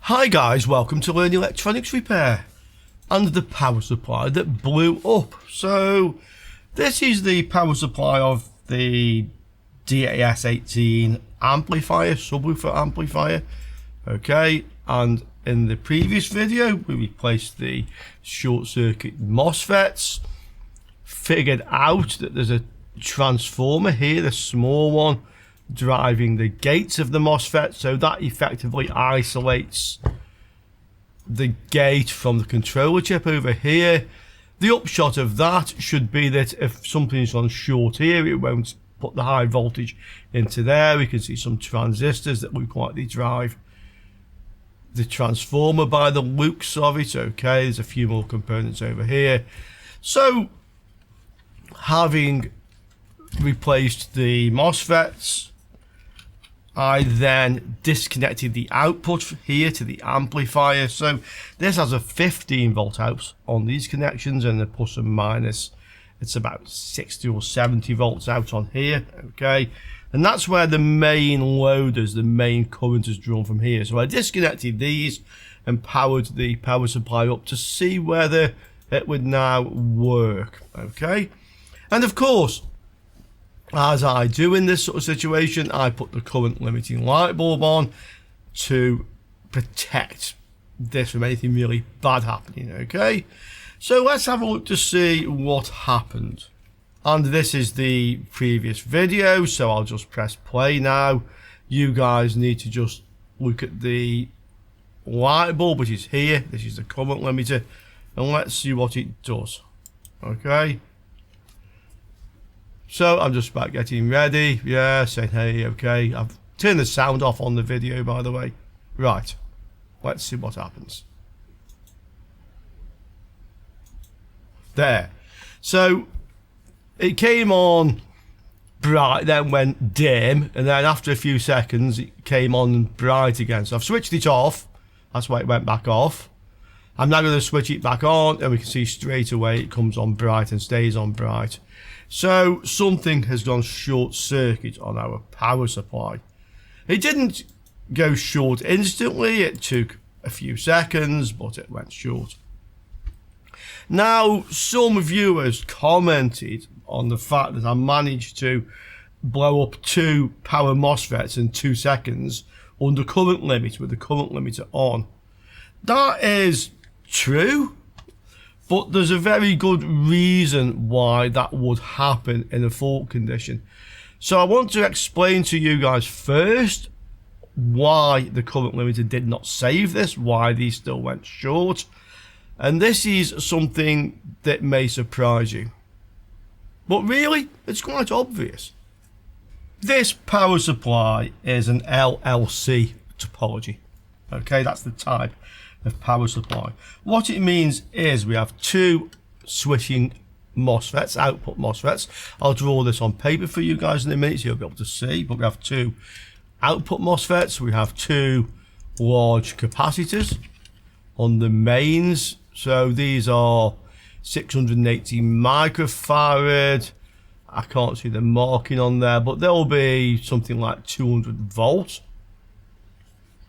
Hi guys, welcome to Learn Electronics Repair and the power supply that blew up. So this is the power supply of the DAS18 amplifier, subwoofer amplifier. Okay, and in the previous video we replaced the short circuit MOSFETs, figured out that there's a transformer here, the small one, driving the gates of the MOSFET, so that effectively isolates the gate from the controller chip over here. The upshot of that should be that if something's on short here, it won't put the high voltage into there. We can see some transistors that look like they drive the transformer by the looks of it. Okay, there's a few more components over here. So having replaced the MOSFETs, I then disconnected the output here to the amplifier. So this has a 15 volt out on these connections, and the plus and minus, it's about 60 or 70 volts out on here. Okay, and that's where the main load is, the main current is drawn from here. So I disconnected these and powered the power supply up to see whether it would now work. Okay, and of course, as I do in this sort of situation, I put the current limiting light bulb on to protect this from anything really bad happening. Okay, so let's have a look to see what happened. And this is the previous video, so I'll just press play now. You guys need to just look at the light bulb, which is here. This is the current limiter, and let's see what it does. Okay, so I'm just about getting ready. Yeah, saying hey, okay. I've turned the sound off on the video, by the way. Right, let's see what happens. There. So it came on bright, then went dim, and then after a few seconds it came on bright again. So I've switched it off. That's why it went back off. I'm now going to switch it back on, and we can see straight away it comes on bright and stays on bright. So something has gone short circuit on our power supply. It didn't go short instantly, it took a few seconds, but it went short. Now, some viewers commented on the fact that I managed to blow up 2 power MOSFETs in 2 seconds under current limit with the current limiter on. That is true, but there's a very good reason why that would happen in a fault condition. So I want to explain to you guys first why the current limiter did not save this, why these still went short. And this is something that may surprise you, but really it's quite obvious. This power supply is an LLC topology. Okay, that's the type of power supply. What it means is we have 2 switching MOSFETs, output MOSFETs. I'll draw this on paper for you guys in a minute so you'll be able to see, but we have 2 output MOSFETs. We have 2 large capacitors on the mains. So these are 680 microfarad. I can't see the marking on there, but there'll be something like 200 volts.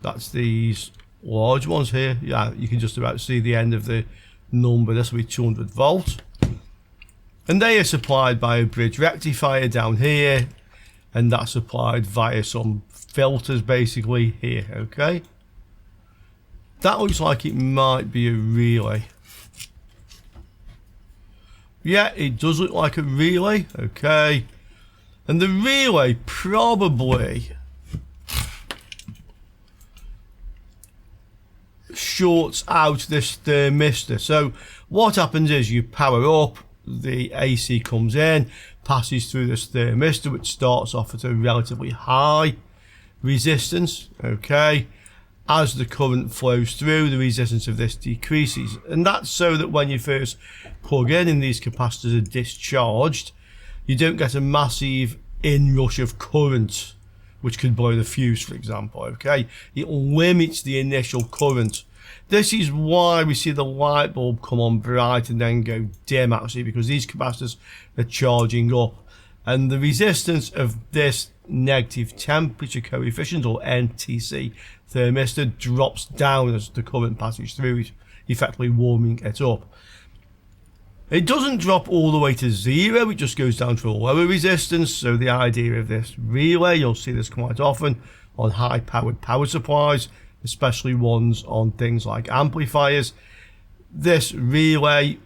That's these large ones here. Yeah, you can just about see the end of the number. This will be 200 volts, and they are supplied by a bridge rectifier down here, and that's supplied via some filters basically here. Okay, that looks like it might be a relay. Yeah, it does look like a relay. Okay, and the relay probably shorts out this thermistor. So what happens is you power up, the AC comes in, passes through this thermistor, which starts off at a relatively high resistance. Okay, as the current flows through, the resistance of this decreases, and that's so that when you first plug in and these capacitors are discharged, you don't get a massive inrush of current which could blow the fuse, for example. Okay, it limits the initial current. This is why we see the light bulb come on bright and then go dim, actually, because these capacitors are charging up and the resistance of this negative temperature coefficient, or NTC thermistor, drops down as the current passes through it, effectively warming it up. It doesn't drop all the way to zero, it just goes down to a lower resistance. So the idea of this relay, you'll see this quite often on high powered power supplies, especially ones on things like amplifiers. This relay,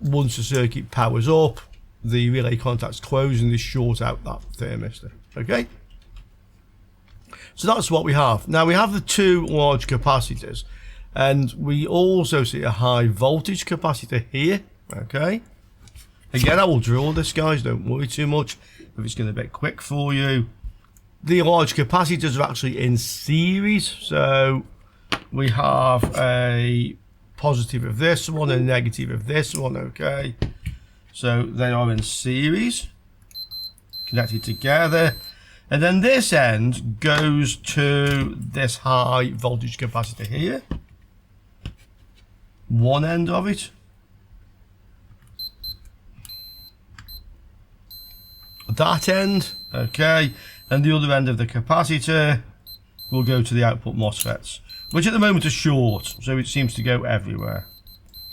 once the circuit powers up, the relay contacts close and they short out that thermistor. Okay, so that's what we have. Now we have the two large capacitors, and we also see a high voltage capacitor here. Okay, again, I will draw this, guys, don't worry too much if it's going to be quick for you. The large capacitors are actually in series, so we have a positive of this one and a negative of this one. Okay, so they are in series, connected together, and then this end goes to this high voltage capacitor here, one end of it. That end, okay, and the other end of the capacitor will go to the output MOSFETs, which at the moment are short, so it seems to go everywhere.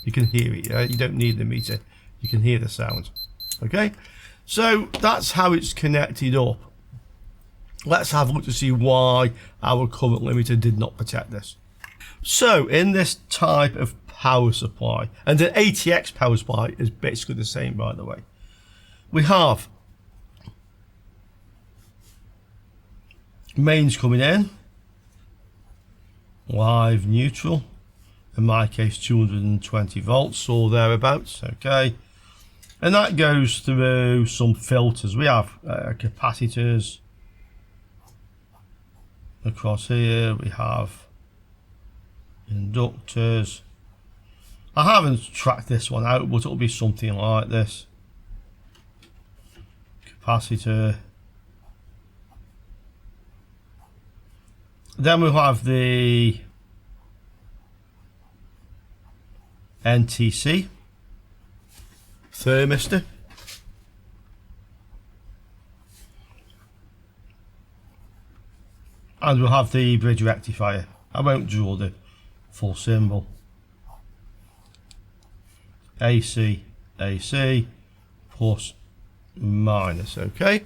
You can hear it, you don't need the meter, you can hear the sound. Okay, so that's how it's connected up. Let's have a look to see why our current limiter did not protect this. So in this type of power supply, and an ATX power supply is basically the same, by the way, we have mains coming in, live neutral, in my case 220 volts or thereabouts. Okay, and that goes through some filters. We have capacitors across here, we have inductors. I haven't tracked this one out, but it'll be something like this. Capacitor. Then we'll have the NTC thermistor. And we'll have the bridge rectifier. I won't draw the full symbol. AC, AC, plus, minus, okay?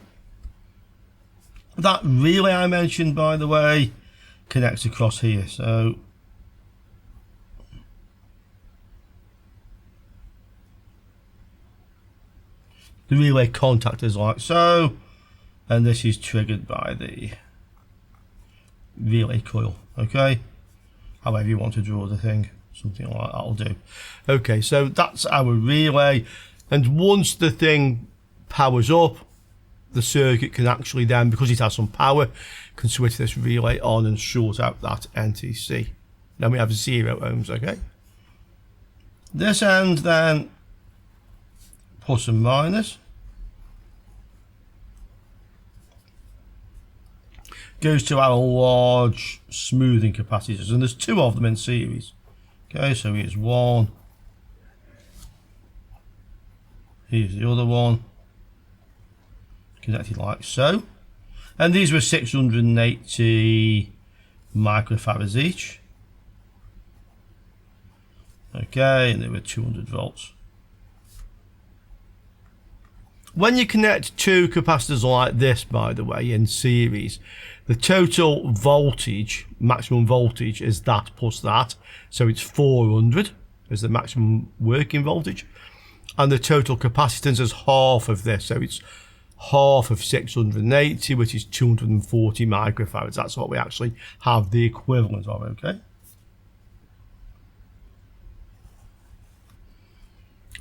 That relay I mentioned, by the way, connects across here. So the relay contact is like so, and this is triggered by the relay coil. Okay, however you want to draw the thing, something like that'll do. Okay, so that's our relay, and once the thing powers up, the circuit can actually then, because it has some power, can switch this relay on and short out that NTC. Then we have 0 ohms. Okay, this end then plus and minus goes to our large smoothing capacitors, and there's 2 of them in series. Okay, so here's one, here's the other one, connected like so, and these were 680 microfarads each. Okay, and they were 200 volts. When you connect 2 capacitors like this, by the way, in series, the total voltage, maximum voltage, is that plus that, so it's 400 is the maximum working voltage, and the total capacitance is half of this, so it's half of 680, which is 240 microfarads. That's what we actually have the equivalent of. Okay,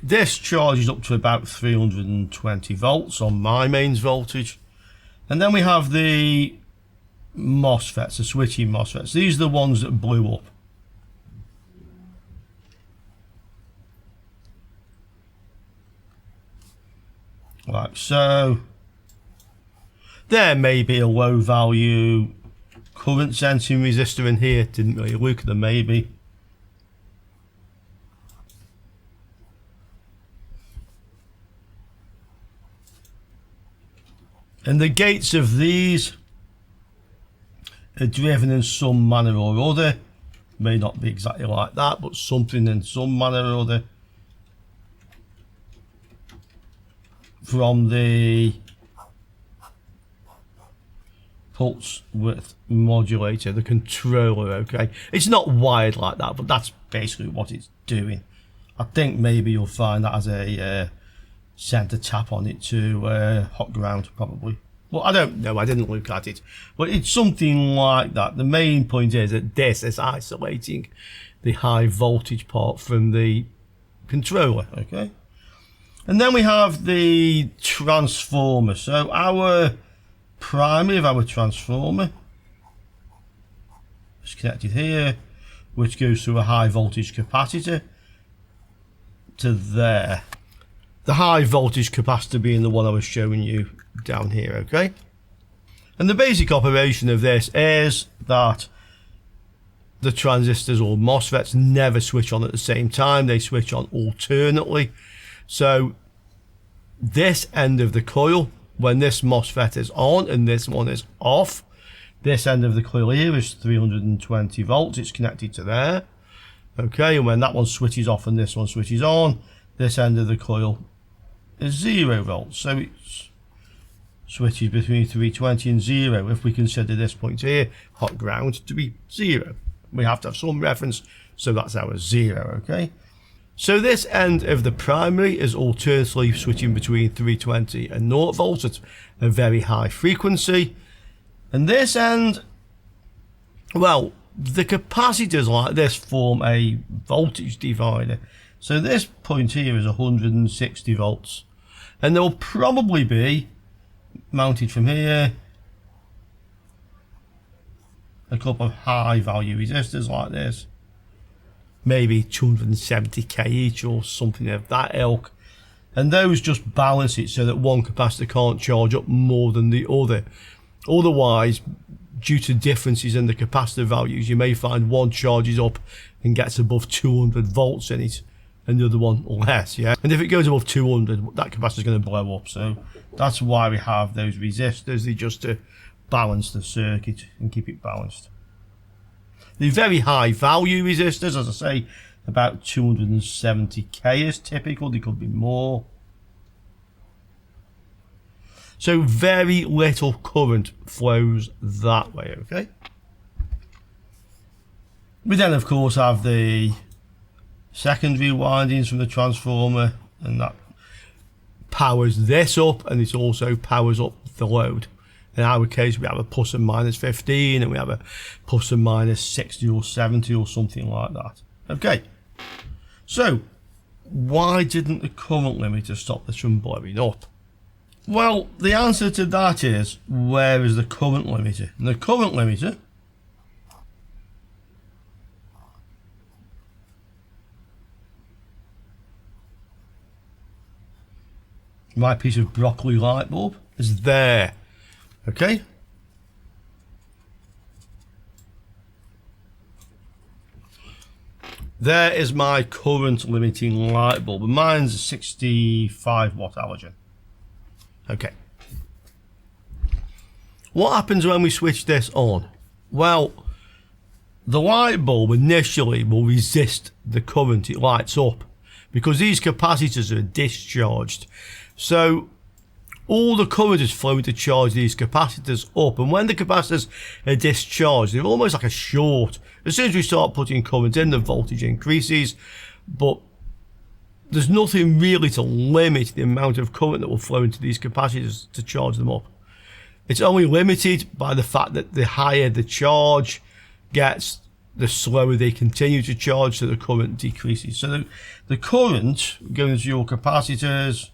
this charges up to about 320 volts on my mains voltage, and then we have the MOSFETs, the switching MOSFETs. These are the ones that blew up. Like so. There may be a low value current sensing resistor in here, didn't really look at them, maybe. And the gates of these are driven in some manner or other. May not be exactly like that, but something in some manner or other from the pulse width modulator, the controller. Okay, it's not wired like that, but that's basically what it's doing. I think maybe you'll find that as a center tap on it to hot ground, probably. Well, I don't know, I didn't look at it, but it's something like that. The main point is that this is isolating the high voltage part from the controller. Okay, and then we have the transformer. So our primary of our transformer is connected here, which goes through a high voltage capacitor to there. The high voltage capacitor being the one I was showing you down here, okay? And the basic operation of this is that the transistors or MOSFETs never switch on at the same time. They switch on alternately. So this end of the coil, when this MOSFET is on and this one is off, this end of the coil here is 320 volts. It's connected to there. Okay, and when that one switches off and this one switches on, this end of the coil is 0 volts. So it switches between 320 and 0. If we consider this point here, hot ground, to be 0. We have to have some reference, so that's our 0, okay? So this end of the primary is alternately switching between 320 and 0 volts at a very high frequency. And this end, well, the capacitors like this form a voltage divider. So this point here is 160 volts. And there will probably be, mounted from here, a couple of high value resistors like this. Maybe 270k each or something of that ilk. And those just balance it so that one capacitor can't charge up more than the other. Otherwise, due to differences in the capacitor values, you may find one charges up and gets above 200 volts in it, and the other one less, yeah? And if it goes above 200, that capacitor is going to blow up. So that's why we have those resistors. They're just to balance the circuit and keep it balanced. The very high value resistors, as I say, about 270k is typical. They could be more. So very little current flows that way, okay? We then, of course, have the secondary windings from the transformer, and that powers this up, and it also powers up the load. In our case, we have a plus and minus 15, and we have a plus and minus 60 or 70 or something like that. Okay, so why didn't the current limiter stop this from blowing up? Well, the answer to that is, where is the current limiter? And the current limiter my piece of broccoli light bulb is there, okay? There is my current limiting light bulb, and mine's a 65 watt halogen. Okay. What happens when we switch this on? Well, the light bulb initially will resist the current it lights up because these capacitors are discharged. So all the current is flowing to charge these capacitors up, and when the capacitors are discharged, they're almost like a short. As soon as we start putting current in, the voltage increases, but there's nothing really to limit the amount of current that will flow into these capacitors to charge them up. It's only limited by the fact that the higher the charge gets, the slower they continue to charge, so the current decreases. So the current going into your capacitors,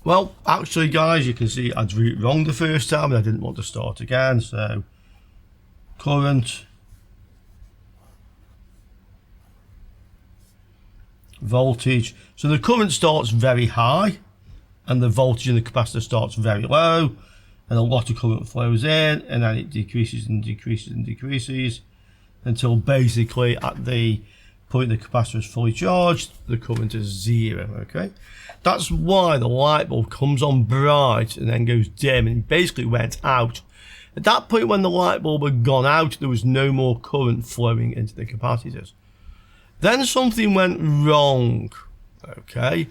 well, actually guys, you can see I drew it wrong the first time and I didn't want to start again. So current, voltage. So the current starts very high and the voltage in the capacitor starts very low, and a lot of current flows in, and then it decreases and decreases and decreases until basically at the point the capacitor is fully charged, the current is 0, okay? That's why the light bulb comes on bright and then goes dim and basically went out. At that point when the light bulb had gone out, there was no more current flowing into the capacitors. Then something went wrong, okay?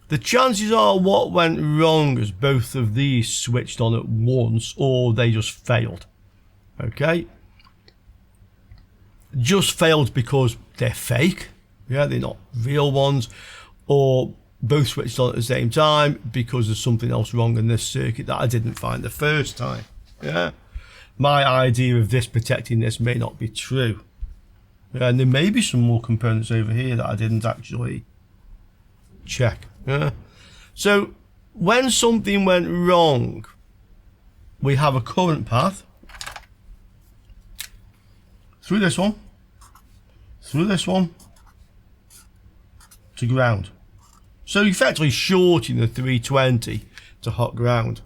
The chances are what went wrong is both of these switched on at once or they just failed, okay? Just failed because they're fake, yeah, they're not real ones, or both switched on at the same time because there's something else wrong in this circuit that I didn't find the first time. Yeah, my idea of this protecting this may not be true. Yeah, and there may be some more components over here that I didn't actually check. Yeah, so when something went wrong, we have a current path through this one, to ground. So effectively shorting the 320 to hot ground.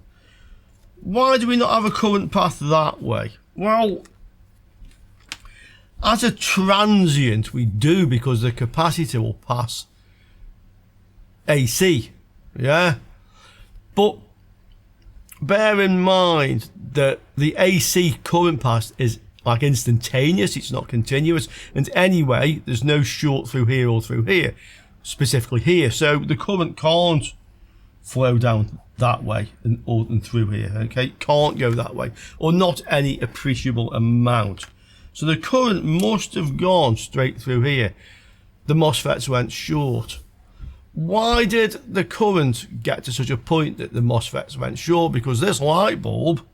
Why do we not have a current path that way? Well, as a transient we do, because the capacitor will pass AC, yeah? But bear in mind that the AC current path is like instantaneous, it's not continuous, and anyway there's no short through here or through here, specifically here, so the current can't flow down that way and through here, okay? Can't go that way, or not any appreciable amount. So the current must have gone straight through here. The MOSFETs went short. Why did the current get to such a point that the MOSFETs went short? Because this light bulb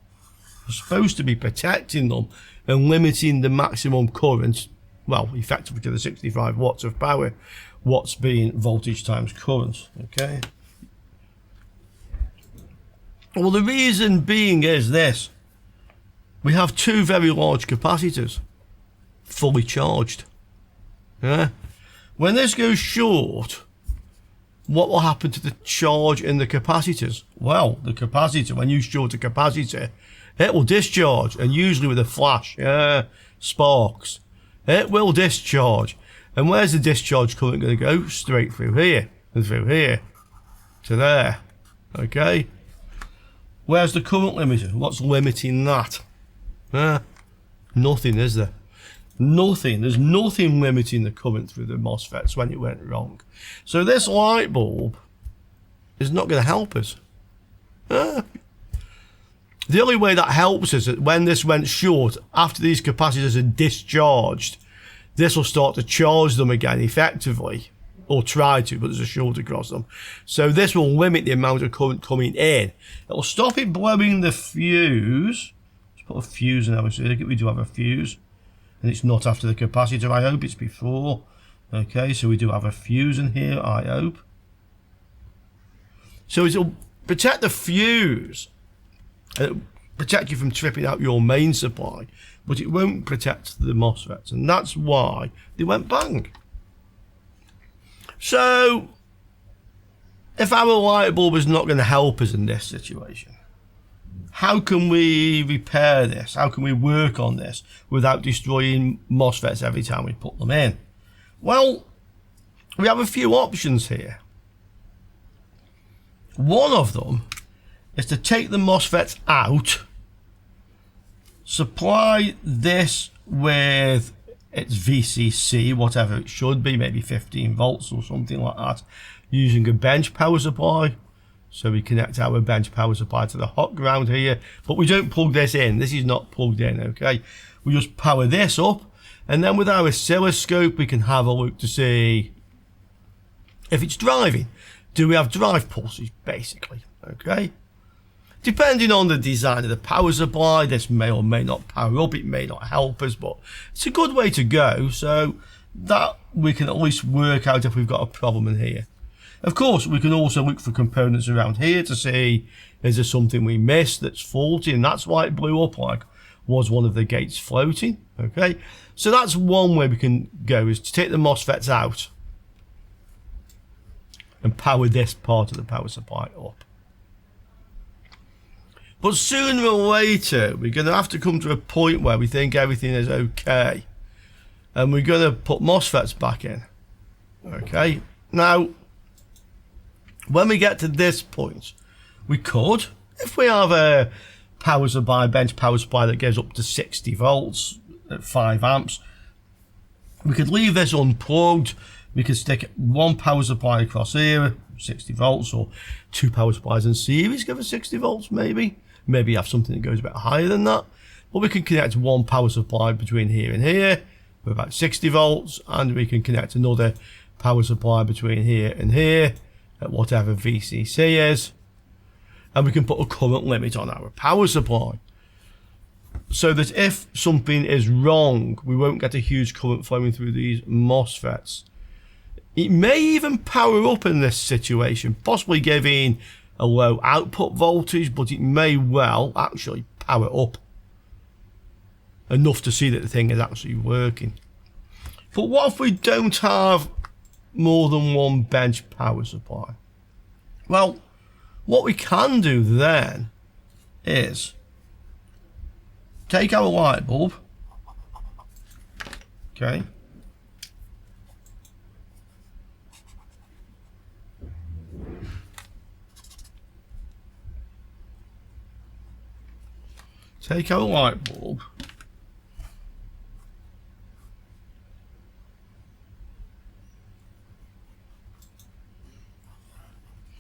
was supposed to be protecting them and limiting the maximum current, well, effectively to the 65 watts of power, watts being voltage times current, okay? Well, the reason being is this. We have two very large capacitors, fully charged. Yeah? When this goes short, what will happen to the charge in the capacitors? Well, the capacitor, when you short a capacitor, it will discharge, and usually with a flash, sparks. It will discharge. And where's the discharge current going to go? Straight through here, and through here, to there, okay? Where's the current limiter? What's limiting that? Nothing, is there? Nothing. There's nothing limiting the current through the MOSFETs when it went wrong. So this light bulb is not going to help us. The only way that helps is that when this went short, after these capacitors are discharged, this will start to charge them again effectively, or try to, but there's a short across them. So this will limit the amount of current coming in. It will stop it blowing the fuse. Let's put a fuse in our circuit. We do have a fuse. And it's not after the capacitor, I hope. It's before. Okay, so we do have a fuse in here, I hope. So it'll protect the fuse. It'll protect you from tripping out your main supply. But it won't protect the MOSFETs. And that's why they went bang. So, if our light bulb is not going to help us in this situation, how can we repair this? How can we work on this without destroying MOSFETs every time we put them in? Well, we have a few options here. One of them is to take the MOSFETs out, supply this with its VCC, whatever it should be, maybe 15 volts or something like that, using a bench power supply. So we connect our bench power supply to the hot ground here, but we don't plug this in. This is not plugged in, okay? We just power this up, and then with our oscilloscope, we can have a look to see if it's driving. Do we have drive pulses, basically, okay? Depending on the design of the power supply, this may or may not power up, it may not help us, but it's a good way to go, so that we can at least work out if we've got a problem in here. Of course, we can also look for components around here to see, is there something we missed that's faulty, and that's why it blew up, like, was one of the gates floating, okay? So that's one way we can go, is to take the MOSFETs out and power this part of the power supply up. But sooner or later, we're going to have to come to a point where we think everything is okay. and we're going to put MOSFETs back in. Okay, now when we get to this point, we could, if we have a power supply, bench power supply that goes up to 60 volts at 5 amps, we could leave this unplugged. We could stick one power supply across here, 60 volts, or two power supplies in series, give us 60 volts maybe. Maybe have something that goes a bit higher than that. But we can connect one power supply between here and here with about 60 volts, and we can connect another power supply between here and here at whatever VCC is. And we can put a current limit on our power supply, so that if something is wrong, we won't get a huge current flowing through these MOSFETs. It may even power up in this situation, possibly giving a low output voltage, but it may well actually power up enough to see that the thing is actually working. But what if we don't have more than one bench power supply? Well, what we can do then is take our light bulb, okay, take our light bulb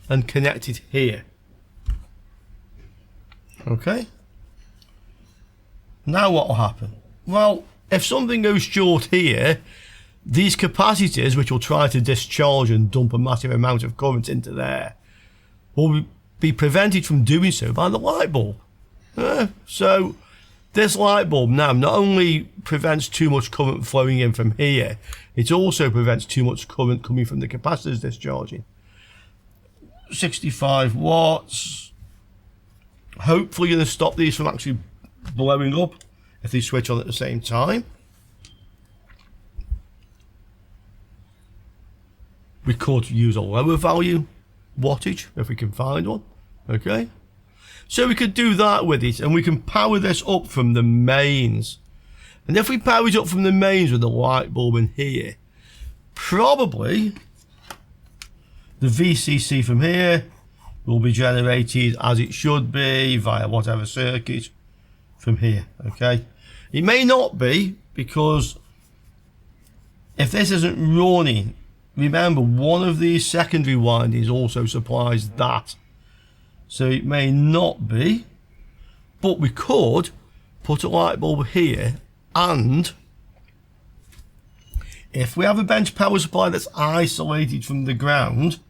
and connect it here. Okay. Now what will happen? Well, if something goes short here, these capacitors, which will try to discharge and dump a massive amount of current into there, will be prevented from doing so by the light bulb. So this light bulb now not only prevents too much current flowing in from here, it also prevents too much current coming from the capacitors discharging. 65 watts. Hopefully going to stop these from actually blowing up if they switch on at the same time. We could use a lower value wattage if we can find one. Okay, so we could do that with it, and we can power this up from the mains. And if we power it up from the mains with the light bulb in here, probably the VCC from here will be generated as it should be via whatever circuit from here. Okay, it may not be, because if this isn't running, remember one of these secondary windings also supplies that, so it may not be, but we could put a light bulb here, and if we have a bench power supply that's isolated from the ground,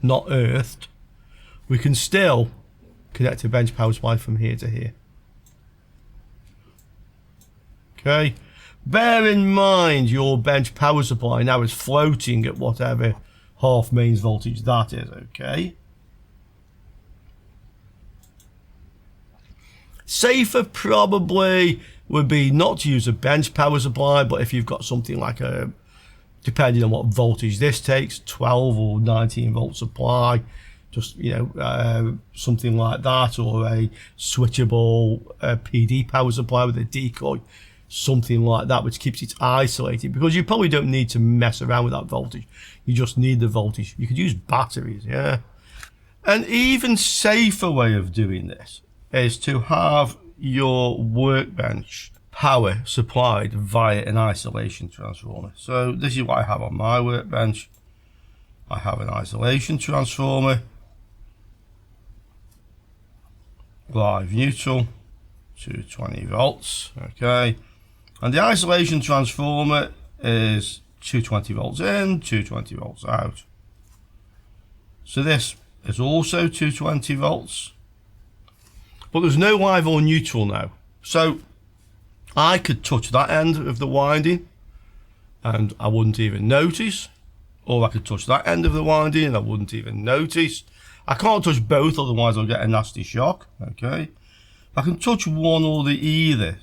not earthed, we can still connect a bench power supply from here to here. Okay, bear in mind your bench power supply now is floating at whatever half mains voltage that is. Okay, safer probably would be not to use a bench power supply, but if you've got something like a, depending on what voltage this takes, 12 or 19 volt supply, just, you know, something like that, or a switchable PD power supply with a decoy, something like that, which keeps it isolated, because you probably don't need to mess around with that voltage. You just need the voltage. You could use batteries, yeah. An even safer way of doing this is to have your workbench power supplied via an isolation transformer. So this is what I have on my workbench. I have an isolation transformer, live neutral, 220 volts, okay, and the isolation transformer is 220 volts in, 220 volts out. So this is also 220 volts, but there's no live or neutral now. So I could touch that end of the winding and I wouldn't even notice, or I could touch that end of the winding and I wouldn't even notice. I can't touch both, otherwise I'll get a nasty shock. Okay, I can touch one or the either,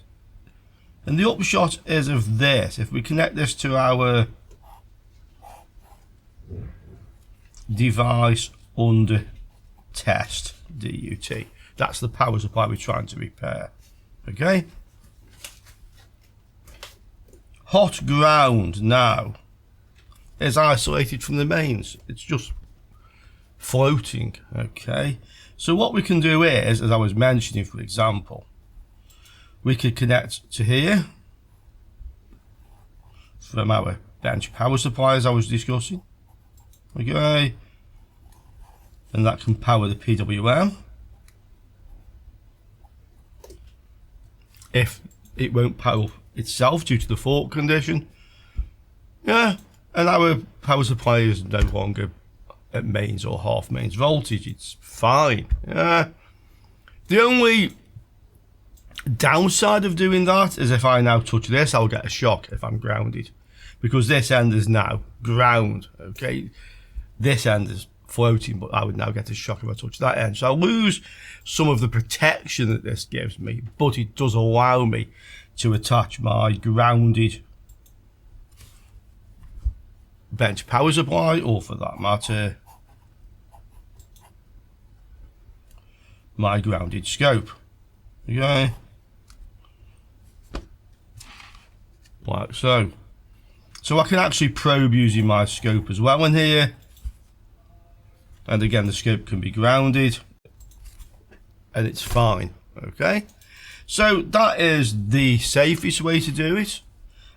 and the upshot is of this: if we connect this to our device under test, DUT, that's the power supply we're trying to repair. Okay, hot ground now is isolated from the mains. It's just floating, okay? So what we can do is, as I was mentioning, for example, we could connect to here from our bench power supply as I was discussing, okay? And that can power the PWM. If it won't power itself due to the fault condition, yeah, and our power supply is no longer at mains or half mains voltage, it's fine. Yeah. The only downside of doing that is if I now touch this, I'll get a shock if I'm grounded, because this end is now ground, okay? This end is floating, but I would now get a shock if I touch that end. So I lose some of the protection that this gives me, but it does allow me to attach my grounded bench power supply, or for that matter, my grounded scope. Okay, like so. So I can actually probe using my scope as well in here. And again, the scope can be grounded and it's fine. Okay, so that is the safest way to do it.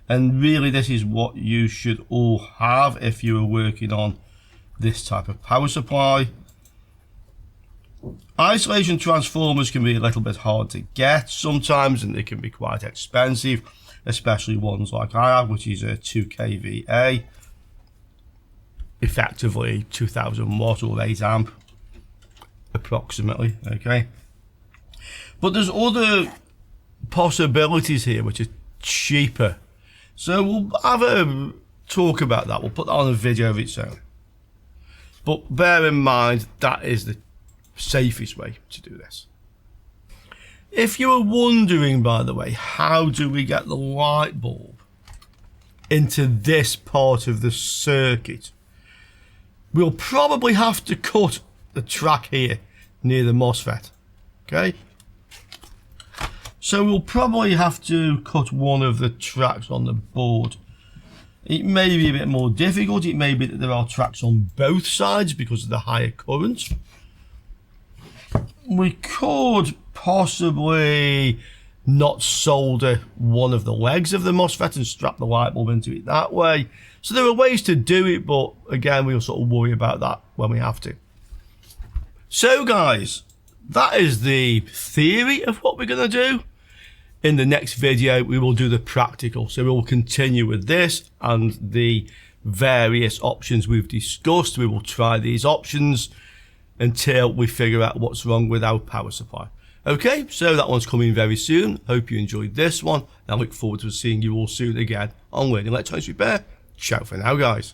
And really, this is what you should all have if you are working on this type of power supply. Isolation transformers can be a little bit hard to get sometimes, and they can be quite expensive, especially ones like I have, which is a 2 kVA, effectively 2000 watt or 8 amp approximately. Okay, but there's other possibilities here which are cheaper, so we'll have a talk about that. We'll put that on a video of its own, but bear in mind that is the safest way to do this. If you are wondering, by the way, how do we get the light bulb into this part of the circuit, we'll probably have to cut the track here near the MOSFET. Okay, so we'll probably have to cut one of the tracks on the board. It may be a bit more difficult. It may be that there are tracks on both sides because of the higher current. We could possibly not solder one of the legs of the MOSFET and strap the light bulb into it that way. So there are ways to do it, but again, we'll sort of worry about that when we have to. So guys, that is the theory of what we're going to do. In the next video, we will do the practical. So we will continue with this and the various options we've discussed. We will try these options until we figure out what's wrong with our power supply. Okay, so that one's coming very soon. Hope you enjoyed this one. I look forward to seeing you all soon again on Learning Electronics Repair. Ciao for now, guys.